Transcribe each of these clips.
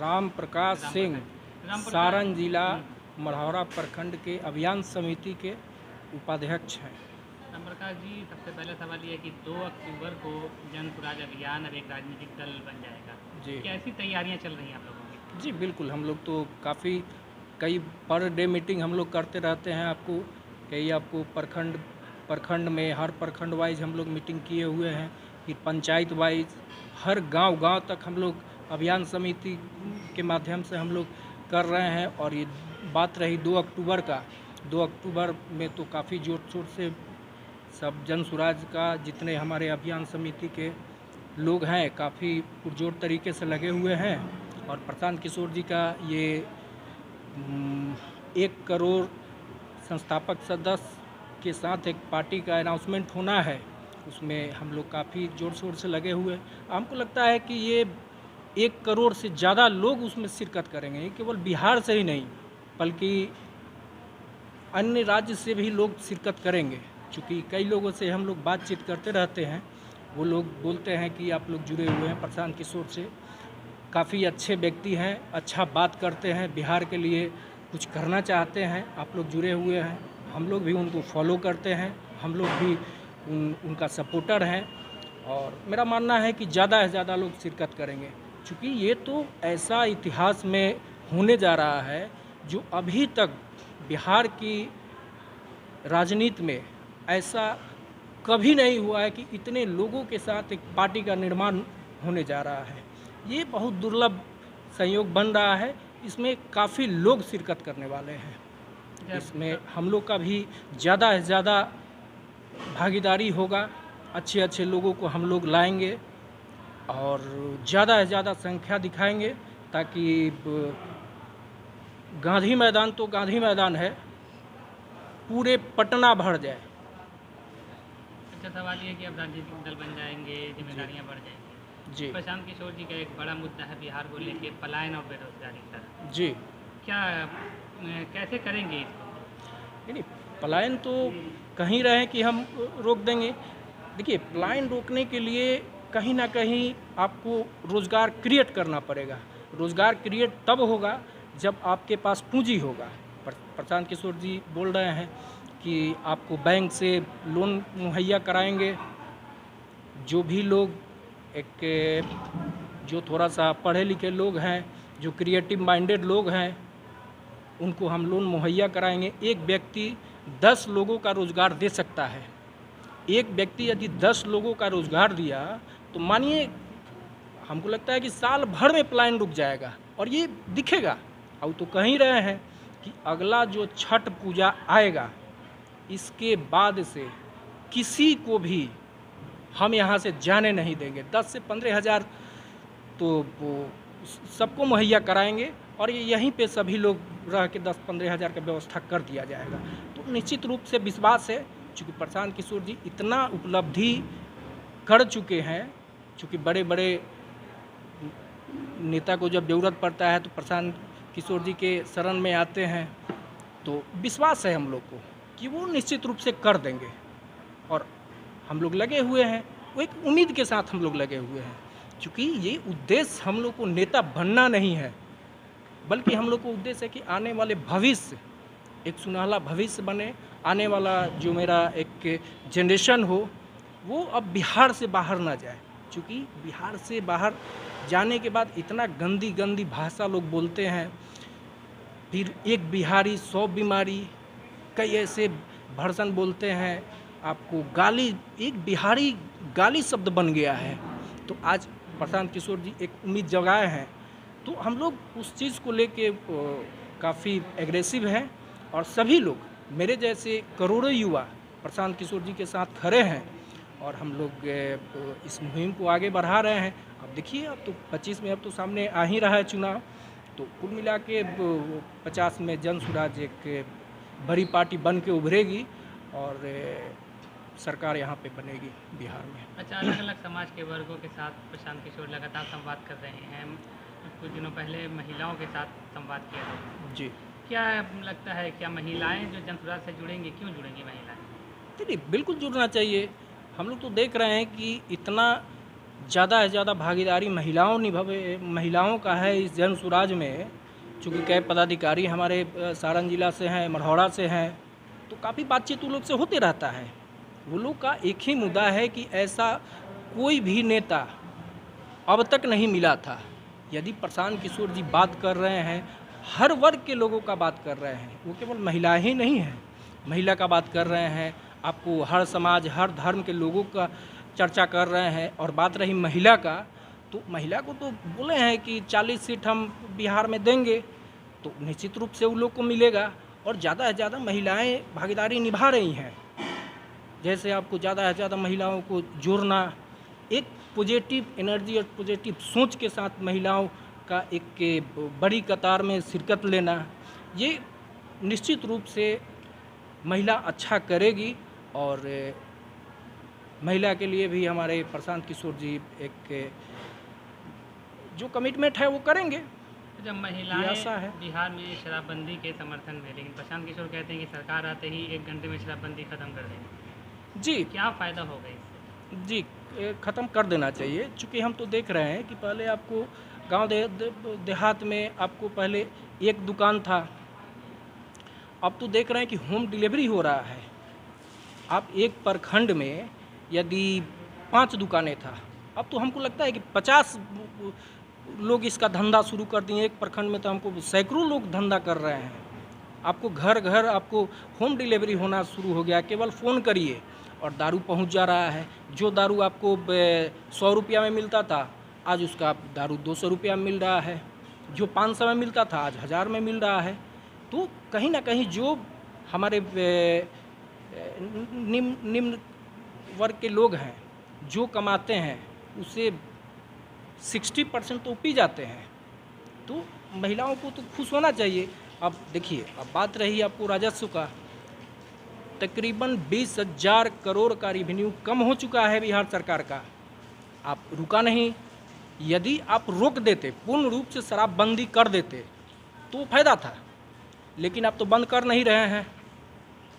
राम प्रकाश सिंह, राम प्रकाश। सारण जिला मढ़ौरा प्रखंड के अभियान समिति के उपाध्यक्ष हैं। राम प्रकाश जी, सबसे पहला सवाल ये है कि 2 अक्टूबर को जन स्वराज अभियान अब एक राजनीतिक दल बन जाएगा। जी कैसी तैयारियां चल रही हैं आप लोगों की? जी बिल्कुल, हम लोग तो काफ़ी कई पर डे मीटिंग हम लोग करते रहते हैं। आपको प्रखंड में हर प्रखंड वाइज हम लोग मीटिंग किए हुए हैं। फिर पंचायत वाइज हर गांव तक हम लोग अभियान समिति के माध्यम से हम लोग कर रहे हैं। और ये बात रही 2 अक्टूबर का, 2 अक्टूबर में तो काफ़ी जोर शोर से सब जन स्वराज का जितने हमारे अभियान समिति के लोग हैं काफ़ी पुरजोर तरीके से लगे हुए हैं। और प्रशांत किशोर जी का ये 1 करोड़ संस्थापक सदस्य के साथ एक पार्टी का अनाउंसमेंट होना है, उसमें हम लोग काफ़ी जोर शोर से लगे हुए हैं। हमको लगता है कि ये 1 करोड़ से ज़्यादा लोग उसमें शिरकत करेंगे। ये केवल बिहार से ही नहीं बल्कि अन्य राज्य से भी लोग शिरकत करेंगे। चूँकि कई लोगों से हम लोग बातचीत करते रहते हैं, वो लोग बोलते हैं कि आप लोग जुड़े हुए हैं प्रशांत किशोर से, काफ़ी अच्छे व्यक्ति हैं, अच्छा बात करते हैं, बिहार के लिए कुछ करना चाहते हैं, आप लोग जुड़े हुए हैं। हम लोग भी उनको फॉलो करते हैं, हम लोग भी उनका सपोर्टर हैं। और मेरा मानना है कि ज़्यादा से ज़्यादा लोग शिरकत करेंगे, क्योंकि ये तो ऐसा इतिहास में होने जा रहा है जो अभी तक बिहार की राजनीति में ऐसा कभी नहीं हुआ है कि इतने लोगों के साथ एक पार्टी का निर्माण होने जा रहा है। ये बहुत दुर्लभ संयोग बन रहा है। इसमें काफ़ी लोग शिरकत करने वाले हैं। इसमें हम लोग का भी ज़्यादा से ज़्यादा भागीदारी होगा। अच्छे अच्छे लोगों को हम लोग लाएंगे और ज़्यादा से ज़्यादा संख्या दिखाएंगे, ताकि गांधी मैदान तो गांधी मैदान है, पूरे पटना भर जाए। अच्छा, सवाल ये है कि अब राजनीतिक दल बन जाएंगे, जिम्मेदारियां बढ़ जाएंगी। जी प्रशांत किशोर जी का एक बड़ा मुद्दा है बिहार को लेके, पलायन और बेरोजगारी का। जी क्या कैसे करेंगे इसको? नहीं, पलायन तो कहीं रहे कि हम रोक देंगे। देखिए, पलायन रोकने के लिए कहीं ना कहीं आपको रोज़गार क्रिएट करना पड़ेगा। रोज़गार क्रिएट तब होगा जब आपके पास पूंजी होगा। प्रशांत किशोर जी बोल रहे हैं कि आपको बैंक से लोन मुहैया कराएंगे। जो भी लोग जो थोड़ा सा पढ़े लिखे लोग हैं, जो क्रिएटिव माइंडेड लोग हैं, उनको हम लोन मुहैया कराएंगे। एक व्यक्ति 10 लोगों का रोज़गार दे सकता है। एक व्यक्ति यदि 10 लोगों का रोज़गार दिया तो मानिए, हमको लगता है कि साल भर में पलायन रुक जाएगा। और ये दिखेगा। अब तो कह ही रहे हैं कि अगला जो छठ पूजा आएगा, इसके बाद से किसी को भी हम यहाँ से जाने नहीं देंगे। 10 से 15 हज़ार तो वो सबको मुहैया कराएंगे और ये यहीं पे सभी लोग रह के 10-15 हज़ार का व्यवस्था कर दिया जाएगा। तो निश्चित रूप से विश्वास है, चूँकि प्रशांत किशोर जी इतना उपलब्धि कर चुके हैं। चूँकि बड़े बड़े नेता को जब ज़रूरत पड़ता है तो प्रशांत किशोर जी के शरण में आते हैं। तो विश्वास है हम लोग को कि वो निश्चित रूप से कर देंगे। और हम लोग लगे हुए हैं, वो एक उम्मीद के साथ हम लोग लगे हुए हैं। क्योंकि ये उद्देश्य हम लोग को नेता बनना नहीं है, बल्कि हम लोग को उद्देश्य है कि आने वाले भविष्य, एक सुनहला भविष्य बने। आने वाला जो मेरा एक जनरेशन हो, वो अब बिहार से बाहर ना जाए। क्योंकि बिहार से बाहर जाने के बाद इतना गंदी गंदी भाषा लोग बोलते हैं, फिर एक बिहारी 100 बीमारी, कई ऐसे भर्सन बोलते हैं आपको, गाली, एक बिहारी गाली शब्द बन गया है। तो आज प्रशांत किशोर जी एक उम्मीद जगाए हैं। तो हम लोग उस चीज़ को लेके काफ़ी एग्रेसिव हैं। और सभी लोग, मेरे जैसे करोड़ों युवा प्रशांत किशोर जी के साथ खड़े हैं। और हम लोग इस मुहिम को आगे बढ़ा रहे हैं। अब देखिए, अब तो 25 में अब तो सामने आ ही रहा है चुनाव। तो कुल मिला के 50 में जन स्वराज एक बड़ी पार्टी बन के उभरेगी और सरकार यहाँ पे बनेगी बिहार में। अच्छा, अलग अलग समाज के वर्गों के साथ प्रशांत किशोर लगातार संवाद कर रहे हैं। कुछ दिनों पहले महिलाओं के साथ संवाद किया था। जी, क्या लगता है, क्या महिलाएं जो जन स्वराज से जुड़ेंगी? क्यों जुड़ेंगी महिलाएं? नहीं बिल्कुल जुड़ना चाहिए। हम लोग तो देख रहे हैं कि इतना ज़्यादा से ज़्यादा भागीदारी महिलाओं का है इस जन सुराज में। चूँकि कई पदाधिकारी हमारे सारण जिला से हैं, मढ़ौरा से हैं, तो काफ़ी बातचीत उन लोग से होते रहता है। वो लोग का एक ही मुद्दा है कि ऐसा कोई भी नेता अब तक नहीं मिला था। यदि प्रशांत किशोर जी बात कर रहे हैं, हर वर्ग के लोगों का बात कर रहे हैं, वो केवल महिला ही नहीं है, महिला का बात कर रहे हैं, आपको हर समाज हर धर्म के लोगों का चर्चा कर रहे हैं। और बात रही महिला का, तो महिला को तो बोले हैं कि 40 सीट हम बिहार में देंगे, तो निश्चित रूप से उन लोग को मिलेगा। और ज़्यादा से ज़्यादा महिलाएं भागीदारी निभा रही हैं। जैसे आपको ज़्यादा से ज़्यादा महिलाओं को जोड़ना, एक पॉजिटिव एनर्जी और पॉजिटिव सोच के साथ महिलाओं का एक बड़ी कतार में शिरकत लेना, ये निश्चित रूप से महिला अच्छा करेगी। और महिला के लिए भी हमारे प्रशांत किशोर जी एक जो कमिटमेंट है वो करेंगे। जब ये महिलाएं आशा है। बिहार में शराबबंदी के समर्थन में, लेकिन प्रशांत किशोर कहते हैं कि सरकार आते ही 1 घंटे में शराबबंदी खत्म कर देंगे। जी क्या फ़ायदा होगा इससे? जी, ख़त्म कर देना चाहिए। चूँकि हम तो देख रहे हैं कि पहले आपको गांव देहात में आपको पहले एक दुकान था, अब तो देख रहे हैं कि होम डिलीवरी हो रहा है। आप एक प्रखंड में यदि 5 दुकानें था, अब तो हमको लगता है कि 50 लोग इसका धंधा शुरू कर दिए। एक प्रखंड में तो हमको सैकड़ों लोग धंधा कर रहे हैं। आपको घर घर आपको होम डिलीवरी होना शुरू हो गया। केवल फ़ोन करिए और दारू पहुंच जा रहा है। जो दारू आपको 100 रुपया में मिलता था, आज उसका दारू 200 रुपया में मिल रहा है। जो 500 में मिलता था, आज 1000 में मिल रहा है। तो कहीं ना कहीं जो हमारे निम्न वर्ग के लोग हैं, जो कमाते हैं, उसे 60% तो पी जाते हैं। तो महिलाओं को तो खुश होना चाहिए। अब देखिए, अब बात रही आपको राजस्व का, तकरीबन 20,000 करोड़ का रेवेन्यू कम हो चुका है बिहार सरकार का। आप रुका नहीं। यदि आप रोक देते, पूर्ण रूप से शराबबंदी कर देते, तो फ़ायदा था। लेकिन आप तो बंद कर नहीं रहे हैं।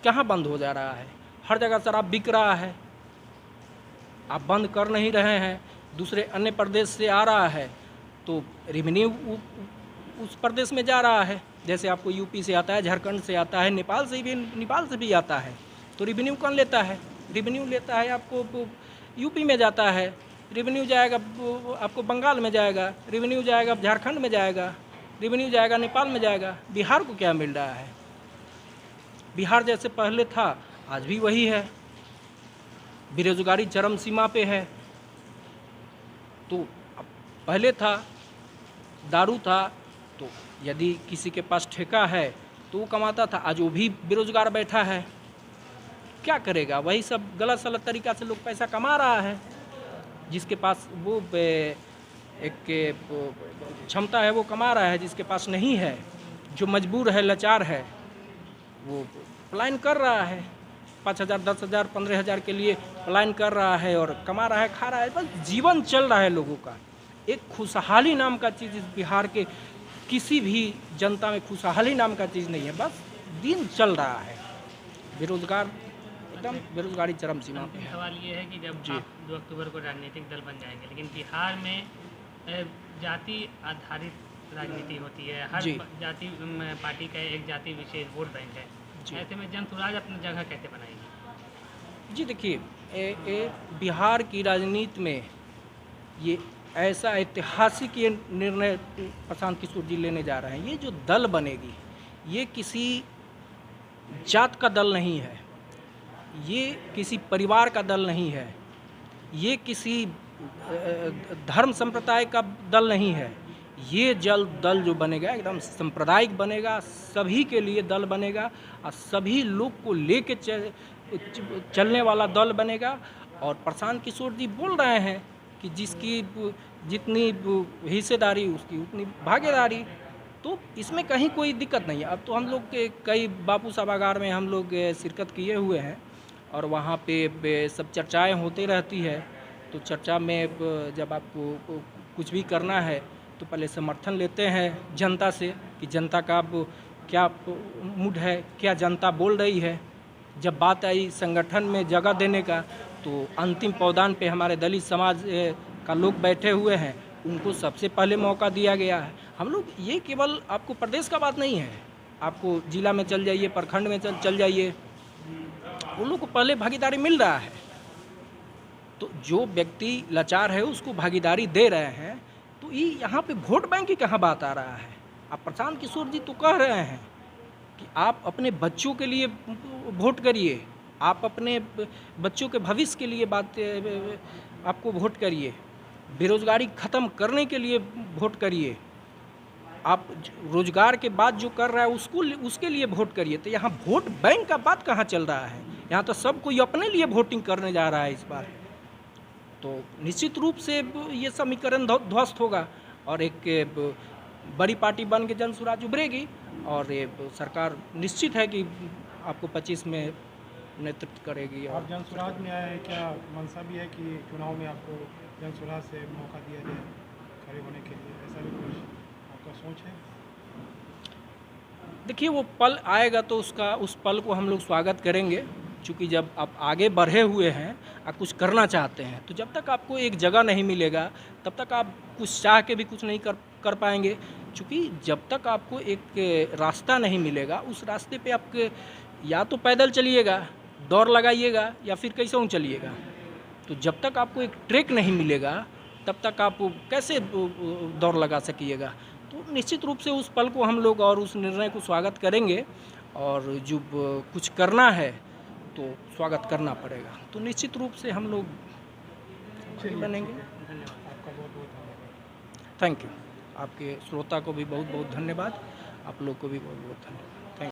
कहाँ बंद हो जा रहा है? हर जगह शराब बिक रहा है। आप बंद कर नहीं रहे हैं। दूसरे अन्य प्रदेश से आ रहा है तो रेवेन्यू उस प्रदेश में जा रहा है। जैसे आपको यूपी से आता है, झारखंड से आता है, नेपाल से भी आता है। तो रेवेन्यू कौन लेता है? रेवेन्यू लेता है आपको यूपी में जाता है, रेवेन्यू जाएगा आपको बंगाल में जाएगा, रेवेन्यू जाएगा झारखंड में जाएगा, रेवेन्यू जाएगा नेपाल में जाएगा। बिहार को क्या मिल रहा है? बिहार जैसे पहले था, आज भी वही है। बेरोजगारी चरम सीमा पे है। तो पहले था, दारू था, तो यदि किसी के पास ठेका है तो वो कमाता था। आज वो भी बेरोजगार बैठा है, क्या करेगा? वही सब गलत सलत तरीका से लोग पैसा कमा रहा है। जिसके पास वो एक क्षमता है वो कमा रहा है, जिसके पास नहीं है, जो मजबूर है, लाचार है, वो पलायन कर रहा है। 5,000, 10,000, 15,000 के लिए पलायन कर रहा है और कमा रहा है, खा रहा है। बस जीवन चल रहा है लोगों का। एक खुशहाली नाम का चीज़ इस बिहार के किसी भी जनता में खुशहाली नाम का चीज़ नहीं है। बस दिन चल रहा है। बेरोजगार, एकदम बेरोजगारी चरम सीमा पे अंतिम है। सवाल ये है कि जब जी। आप 2 अक्टूबर को राजनीतिक दल बन जाएंगे, लेकिन बिहार में जाति आधारित राजनीति होती है। हर जी। जाति पार्टी का एक जाति विशेष वोट बैंक है। जी। ऐसे में जन सुराज अपनी जगह कैसे बनाएगी? जी देखिए, बिहार की राजनीति में ये ऐसा ऐतिहासिक ये निर्णय प्रशांत किशोर जी लेने जा रहे हैं। ये जो दल बनेगी, ये किसी जात का दल नहीं है, ये किसी परिवार का दल नहीं है, ये किसी धर्म संप्रदाय का दल नहीं है। ये दल जो बनेगा एकदम सांप्रदायिक बनेगा, सभी के लिए दल बनेगा और सभी लोग को लेके चलने वाला दल बनेगा। और प्रशांत किशोर जी बोल रहे हैं कि जिसकी जितनी हिस्सेदारी उसकी उतनी भागीदारी। तो इसमें कहीं कोई दिक्कत नहीं है। अब तो हम लोग के कई बापू सभागार में हम लोग शिरकत किए हुए हैं और वहाँ पे सब चर्चाएं होती रहती है। तो चर्चा में जब आपको कुछ भी करना है तो पहले समर्थन लेते हैं जनता से कि जनता का क्या मूड है, क्या जनता बोल रही है। जब बात आई संगठन में जगह देने का, तो अंतिम पावदान पे हमारे दलित समाज का लोग बैठे हुए हैं, उनको सबसे पहले मौका दिया गया है। हम लोग ये केवल आपको प्रदेश का बात नहीं है, आपको जिला में चल जाइए, प्रखंड में चल जाइए, उन लोग को पहले भागीदारी मिल रहा है। तो जो व्यक्ति लाचार है उसको भागीदारी दे रहे हैं, तो ये यहाँ पे वोट बैंक की कहाँ बात आ रहा है। आप प्रशांत किशोर जी तो कह रहे हैं कि आप अपने बच्चों के लिए वोट करिए, आप अपने बच्चों के भविष्य के लिए आपको वोट करिए, बेरोजगारी ख़त्म करने के लिए वोट करिए, आप रोजगार के बाद जो कर रहा है उसके लिए वोट करिए। तो यहाँ वोट बैंक का बात कहाँ चल रहा है। यहाँ तो सब कोई अपने लिए वोटिंग करने जा रहा है इस बार। तो निश्चित रूप से ये समीकरण ध्वस्त होगा और एक बड़ी पार्टी बन के जन स्वराज उभरेगी और ये सरकार निश्चित है कि आपको 25 में नेतृत्व करेगी। आप जन स्वराज में आए, क्या मंशा भी है कि चुनाव में आपको जन स्वराज से मौका दिया जाए खड़े होने के लिए, ऐसा भी कुछ आपका सोच है? देखिए, वो पल आएगा तो उस पल को हम लोग स्वागत करेंगे, क्योंकि जब आप आगे बढ़े हुए हैं, आप कुछ करना चाहते हैं, तो जब तक आपको एक जगह नहीं मिलेगा तब तक आप कुछ चाह के भी कुछ नहीं कर पाएंगे। क्योंकि जब तक आपको एक रास्ता नहीं मिलेगा, उस रास्ते पे आप या तो पैदल चलिएगा, दौड़ लगाइएगा, या फिर कैसे चलिएगा। तो जब तक आपको एक ट्रैक नहीं मिलेगा तब तक आप कैसे दौड़ लगा सकिएगा। तो निश्चित रूप से उस पल को हम लोग और उस निर्णय को स्वागत करेंगे, और जो कुछ करना है तो स्वागत करना पड़ेगा। तो निश्चित रूप से हम लोग बनेंगे। धन्यवाद। आपका बहुत बहुत धन्यवाद। Thank you. आपके श्रोता को भी बहुत बहुत धन्यवाद, आप लोग को भी बहुत बहुत धन्यवाद।